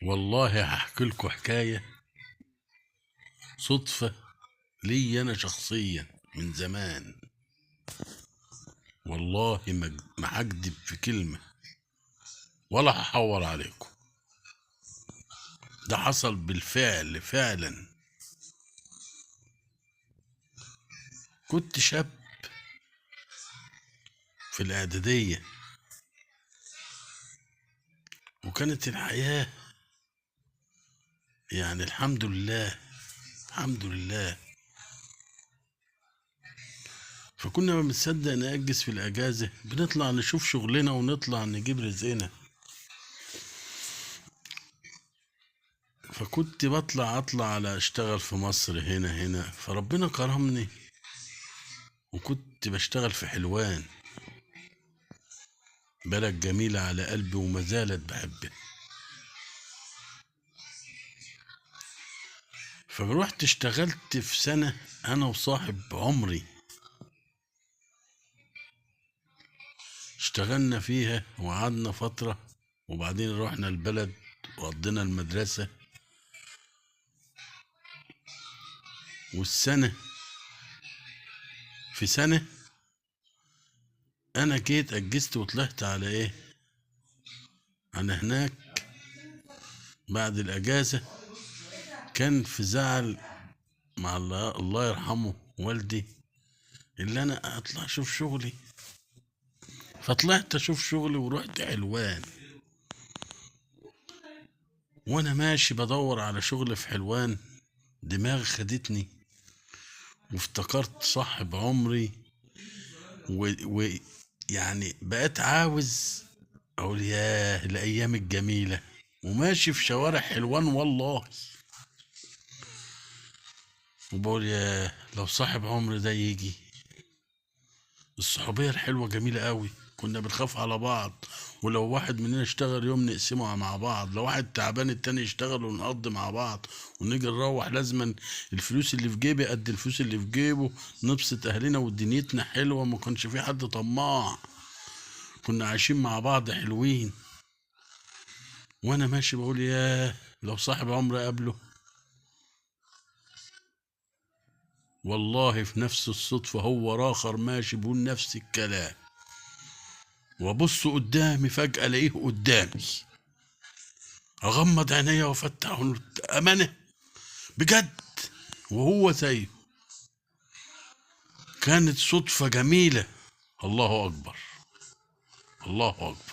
والله هحكي لكم حكاية صدفة لي أنا شخصيا من زمان. والله ما هكدب في كلمة ولا هحور عليكم. ده حصل بالفعل فعلا. كنت شاب في الإعدادية، وكانت الحياة يعني الحمد لله الحمد لله. فكنا ما بنصدق نأجز في الأجازة، بنطلع نشوف شغلنا ونطلع نجيب رزقنا. فكنت أطلع على أشتغل في مصر هنا، فربنا كرمني وكنت بشتغل في حلوان، بلد جميلة على قلبي وما زالت بحبها. فروحت اشتغلت في سنة أنا وصاحب عمري، اشتغلنا فيها وقعدنا فترة، وبعدين رحنا البلد وقضينا المدرسة. والسنة في سنة أنا جيت أجزت وطلعت على إيه، أنا هناك بعد الأجازة كان في زعل مع الله يرحمه والدي، اللي أنا أطلع أشوف شغلي. فطلعت أشوف شغلي ورحت حلوان. وأنا ماشي بدور على شغل في حلوان، دماغي خدتني وافتكرت صاحب عمري يعني بقيت عاوز اقول ياه الايام الجميله، وماشي في شوارع حلوان والله، وبقول ياه لو صاحب عمري ده يجي. الصحوبيه الحلوه جميله قوي، كنا بنخاف على بعض، ولو واحد مننا اشتغل يوم نقسمه مع بعض، لو واحد تعبان التاني يشتغل ونقضي مع بعض، ونيجي نروح لازما الفلوس اللي في جيبي قد الفلوس اللي في جيبه، نبسط اهلنا ودنيتنا حلوه، ما كانش في حد طماع، كنا عايشين مع بعض حلوين. وانا ماشي بقول ياه لو صاحب عمري قابله. والله في نفس الصدفة هو راخر ماشي بيقول نفس الكلام، وابص قدامي فجأة الاقيه قدامي، اغمض عينيا وافتح أقول امانة بجد، وهو زيه. كانت صدفة جميلة. الله اكبر الله اكبر.